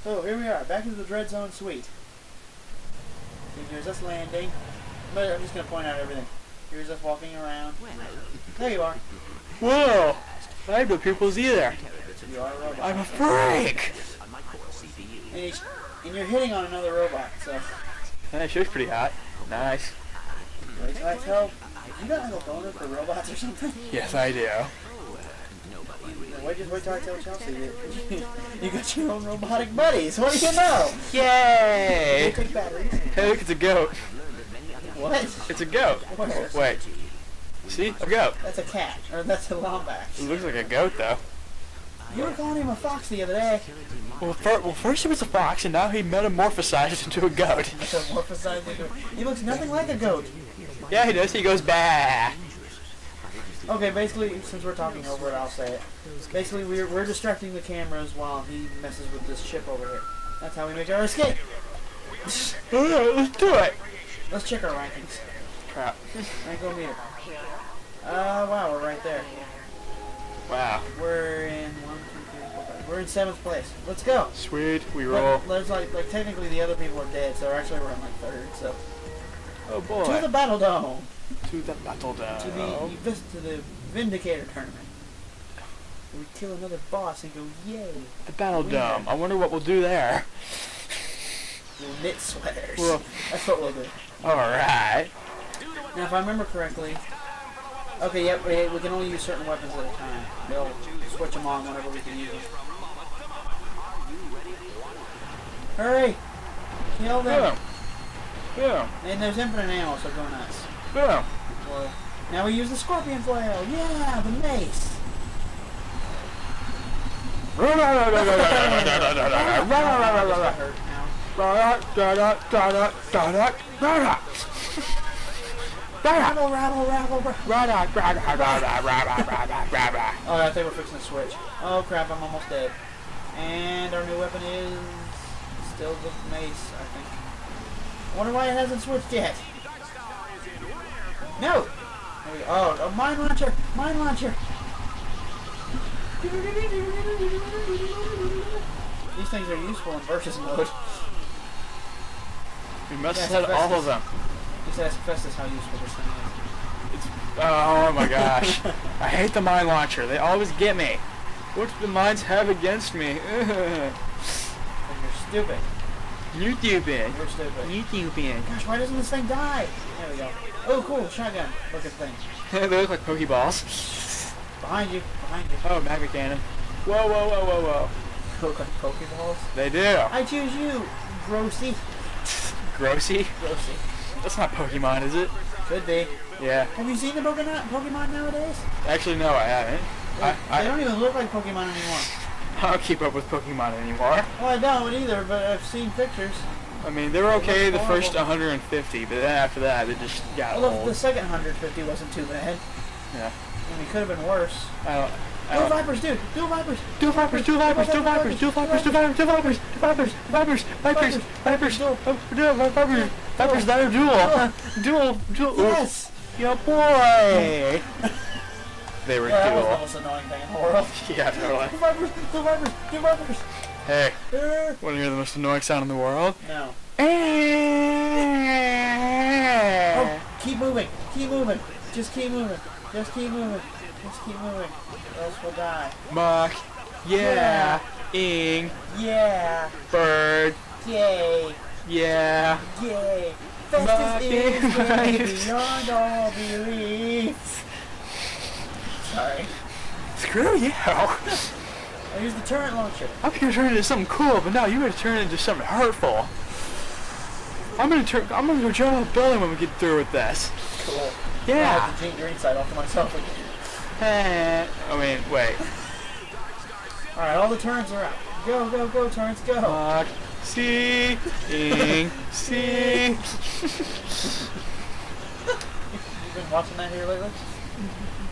So here we are, back into the Dread Zone suite. Here's us landing. But I'm just gonna point out everything. Here's us walking around. There you are. Whoa! I have no pupils either. You are a robot. I'm a freak! And you're hitting on another robot, so. Yeah, she was pretty hot. Nice. Wait, can I tell? You got like a boner for robots or something? Yes, I do. Wait till I tell Chelsea you got your own robotic buddies. What do you know? Yay! They take batteries. Hey, look, it's a goat. What? It's a goat. Where? Wait. See? A goat. That's a cat. Or that's a wombat. It looks like a goat, though. You were calling him a fox the other day. Well, first he was a fox, and now he metamorphosized into a goat. Metamorphosized into He looks nothing like a goat. Yeah, he does. He goes, bah. Okay, basically, since we're talking over it, I'll say it. Basically, we're distracting the cameras while he messes with this ship over here. That's how we make our escape. Alright, let's do it. Let's check our rankings. Crap. Rank go meter. Wow, we're right there. Wow. We're in 1, 2, 3, 4, 5. We're in 7th place. Let's go. Sweet, we roll. There's like technically the other people are dead, so actually we're in like 3rd. So. Oh boy. To the Battle Dome. To the Battle Dome. To the Vindicator tournament. We kill another boss and go, yay. The Battle Dome. I wonder what we'll do there. We'll knit sweaters. Well, that's what we'll do. Alright. Now, if I remember correctly, okay, yep, we can only use certain weapons at a time. They'll switch them on whenever we can use them. Hurry! Kill them! Yeah. And there's infinite ammo, so go nuts. Yeah. Well, now we use the scorpion flail. Yeah, the mace. Rattle, rattle, rattle, Oh, I think we're fixing to switch. Oh crap, I'm almost dead. And our new weapon is still the mace, I think. I wonder why it hasn't switched yet. No! There we go. Oh, a mine launcher! Mine launcher! These things are useful in versus mode. We must have had all of them. Just ask Festus how useful this thing is. Oh my gosh. I hate the mine launcher. They always get me. What do the mines have against me? Because you're stupid. You stupid. You're stupid. You stupid. Gosh, why doesn't this thing die? There we go. Oh, cool. Shotgun. Look at the thing. They look like Pokeballs. Behind you. Behind you. Oh, magnet cannon. Whoa, whoa, whoa, whoa, whoa. Look like Pokeballs? They do. I choose you, Grossy. Grossy? Grossy. That's not Pokemon, is it? Could be. Yeah. Have you seen the Pokemon nowadays? Actually, no, I haven't. They don't even look like Pokemon anymore. I don't keep up with Pokemon anymore. Well, I don't either, but I've seen pictures. I mean, they were okay the first 150, but then after that, they just got old. The second 150 wasn't too bad. Yeah. I mean, it could have been worse. Dual Vipers, dude! Dual Vipers! Dual Vipers! Dual Vipers! Dual Vipers! Dual Vipers! Dual Vipers! Dual Vipers! Vipers! Vipers! Vipers! Vipers! Vipers! Vipers that are dual! Dual! Yes! Yo, boy! They were That was the dual. most annoying thing in the world. Yeah, totally. Dual Vipers! Dual Vipers! Dual Vipers! Hey, want to hear the most annoying sound in the world? No. Oh, keep moving! Keep moving! Just keep moving! Just keep moving! Just keep moving! Or else we'll die. Muck. Yeah. Ing. Yeah! Bird. Yay! Yeah. Yay! Festus is gay beyond all belief! Sorry. Screw you. I used the turret launcher. I'm gonna turn it into something cool, but no, you're gonna turn it into something hurtful. I'm gonna go jump off a building when we get through with this. Cool. Yeah. I have the green side off to myself again. I mean, wait. Alright, all the turrets are out. Go, go, go, turrets, go. Muck. See. Ing. See. You've been watching that here lately?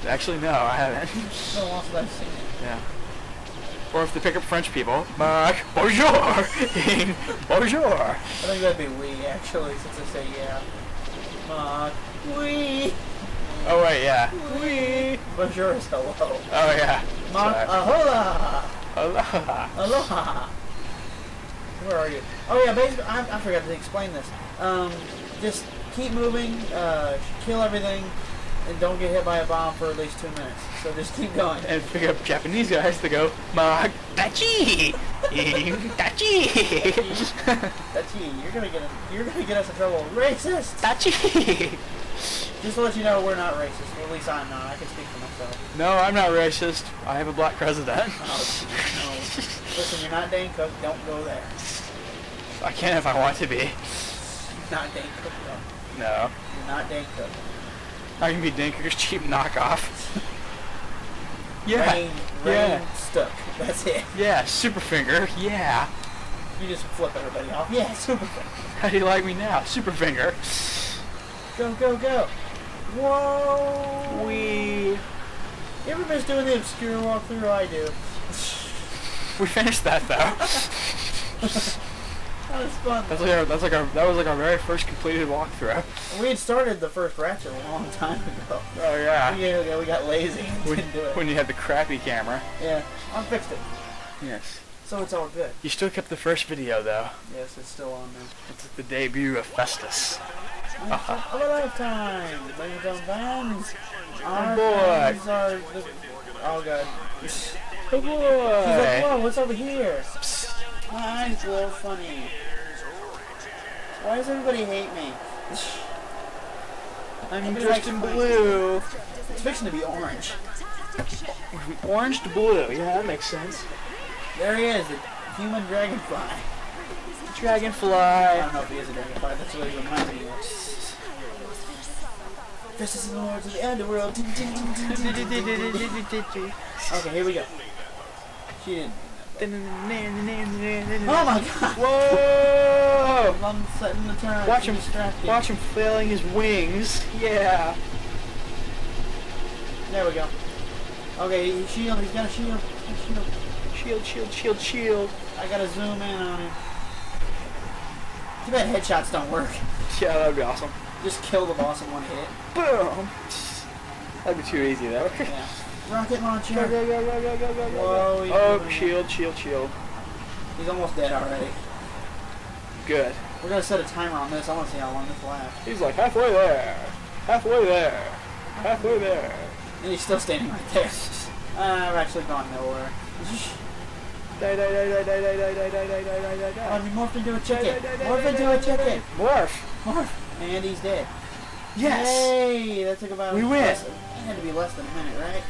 Actually, no, I haven't. No, also I've seen it. Yeah. Or if they pick up French people, Muck. Bonjour. Ing. Bonjour. I think that'd be we, actually, since they say yeah. We. Oh wait, yeah. We. Bonjour is hello. Oh yeah. Ahola. Aloha. Aloha. Where are you? Oh yeah, basically, I forgot to explain this. Just keep moving, kill everything, and don't get hit by a bomb for at least 2 minutes. So just keep going. And pick up Japanese guys to go, Dachi! Dachi! Dachi, you're gonna get us in trouble. Racist! Dachi! Just to let you know, we're not racist. Well, at least I'm not. I can speak for myself. No, I'm not racist. I have a black president. Oh, no. Listen, you're not Dane Cook. Don't go there. I can if I want to be. You're not Dane Cook, though. No. You're not Dane Cook. I can be Dinker's cheap knockoff. Yeah. Rain stuck. That's it. Yeah, super finger. Yeah. You just flip everybody off. Yeah, super finger. How do you like me now? Super finger. Go, go, go. Whoa. We. You ever miss doing the obscure walkthrough? I do. We finished that though. That was fun. That was like our very first completed walkthrough. We had started the first Ratchet a long time ago. Oh yeah. We got lazy and didn't do it. When you had the crappy camera. Yeah, I fixed it. Yes. So it's all good. You still kept the first video though. Yes, it's still on there. It's the debut of Festus. Of a lifetime, ladies and fans. Our boy. fans are the... Oh god. Oh She's boy. like, whoa, what's over here? My eyes glow funny. Why does everybody hate me? I'm dressed in blue. It's fixing to be orange. Orange to blue. Yeah, that makes sense. There he is, the human dragonfly. Dragonfly. I don't know if he is a dragonfly, that's what he reminds me of. This is the lords of the underworld. Okay, here we go. She didn't. Oh my god! Whoa! I'm setting the turn. Watch him flailing his wings. Yeah. There we go. Okay, he's shield. He's got a shield. Shield. I gotta zoom in on him. Too bad headshots don't work. Yeah, that'd be awesome. Just kill the boss in one hit. Boom! That'd be too easy though. Yeah. Rocket launcher. Go. Whoa, Oh, shield. He's almost dead already. Good. We're gonna set a timer on this. I want to see how long this lasts. He's like halfway there. And he's still standing right there. I've actually gone nowhere. Die. Oh, he morphed into a chicken. Morph. And he's dead. Yes! Hey, that took about... We win. It had to be less than a minute, right?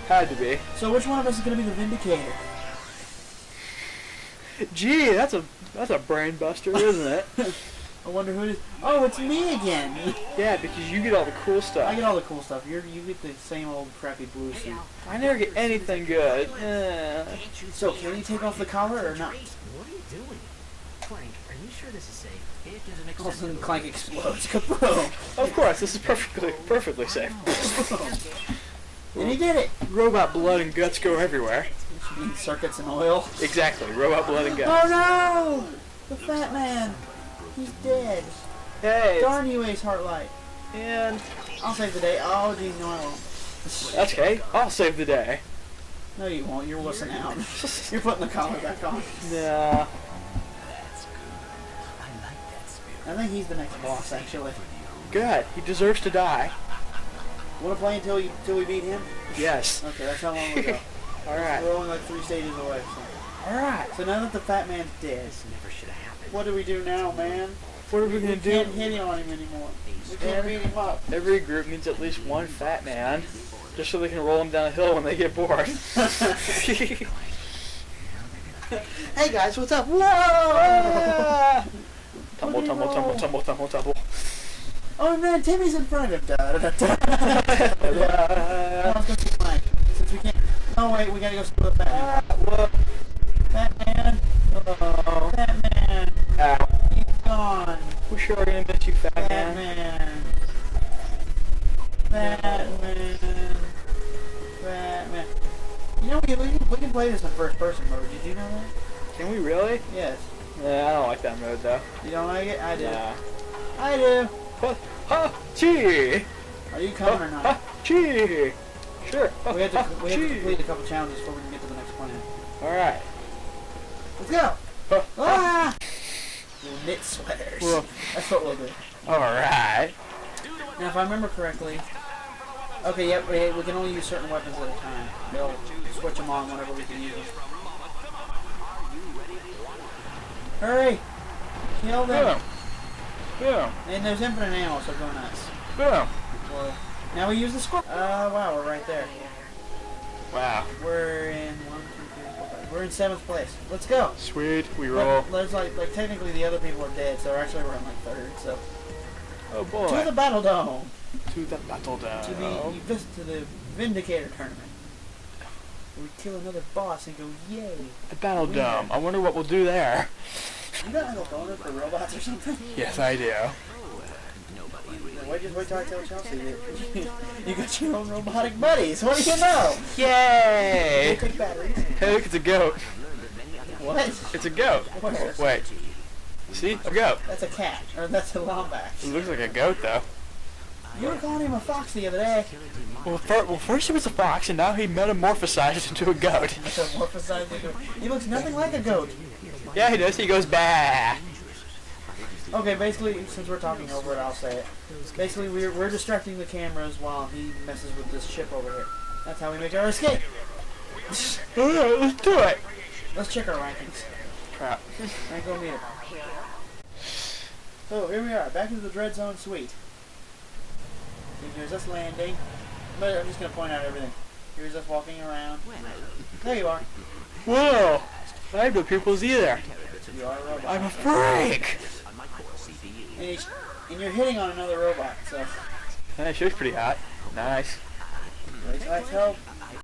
Had to be. So which one of us is going to be the Vindicator? Gee, that's a brain buster, isn't it? I wonder who it is. Oh, it's me again. Yeah, because you get all the cool stuff. I get all the cool stuff. You get the same old crappy blue suit. I never get anything good. So can you take off the collar or not? What are you doing? Clank, are you sure this is safe? It is an All of a sudden, acceptable... Clank explodes. Kaboom! Of course, this is perfectly safe. And he did it! Robot blood and guts go everywhere. You mean circuits and oil? Exactly, robot blood and guts. Oh no! The fat man! He's dead. Hey! Darn you, Ace Heartlight. And... I'll save the day. Oh, geez, no, I won't. That's okay, I'll save the day. No, you won't. You're wussing out. You're putting the collar back on. Nah. I think he's the next boss, actually. Good, he deserves to die. Want to play until we beat him? Yes. Okay, that's how long we go. Alright. We're only like 3 stages away. So. Alright. So now that the fat man's dead, This never should have happened. what do we do now, man? What are we gonna We do? can't hit on him anymore. We can't beat him up. Every group needs at least one fat man, just so they can roll him down a hill when they get bored. Hey guys, what's up? Whoa! Tumble. Oh man, Timmy's in front of him. I was gonna see Mike. Since we can't. Oh wait, we gotta go steal the fat man. Fat man. Oh, fat man. Ow. He's gone. We sure are gonna miss you, fat Fat man. man. Fat man. Fat man. You know, we can play this in first person mode. Did you know that? Can we really? Yes. Yeah, I don't like that mode though. You don't like it? I do. Nah. I do. Chee! Are you coming or not? Chee! Sure. We have to complete a couple challenges before we can get to the next planet. Alright. Let's go! Ah! knit sweaters. Well. That's what we'll do. Alright. Now, if I remember correctly, okay, yep, we can only use certain weapons at a time. They'll switch them on whenever we can use them. Hurry! Kill them! Yeah. And there's infinite ammo, so go nuts. Yeah. Well, now we use the squad. Wow, we're right there. Wow. We're in 1, 2, 3, 4, 5. We're in 7th place. Let's go. Sweet, we roll. There's like technically the other people are dead, so actually we're in like 3rd. So Oh boy. to the battle dome. To the battle dome. To the Vindicator tournament. We kill another boss and go yay. The battle dome. I wonder what we'll do there. You got like a boner for robots or something? Yes, I do. Just wait till I tell Chelsea that you got your own robotic buddies. What do you know? Yay! They take batteries. Hey, look, it's a goat. What? It's a goat. Where? Wait. See? A goat. That's a cat. Or that's a lombax. It looks like a goat, though. You were calling him a fox the other day. Well, first he was a fox, and now he metamorphosized into a goat. Metamorphosized into a... He looks nothing like a goat. Yeah, he does. He goes bah. Okay, basically, since we're talking over it, I'll say it. Basically, we're distracting the cameras while he messes with this ship over here. That's how we make our escape. Alright, let's do it. Let's check our rankings. Crap. Rank go meter. So, here we are, back into the Dread Zone suite. Here's us landing. But I'm just going to point out everything. Here's us walking around. There you are. Whoa! I have no pupils either. You are a robot. I'm a freak! And you're hitting on another robot, so... Hey, she looks pretty hot. Nice. Wait till I tell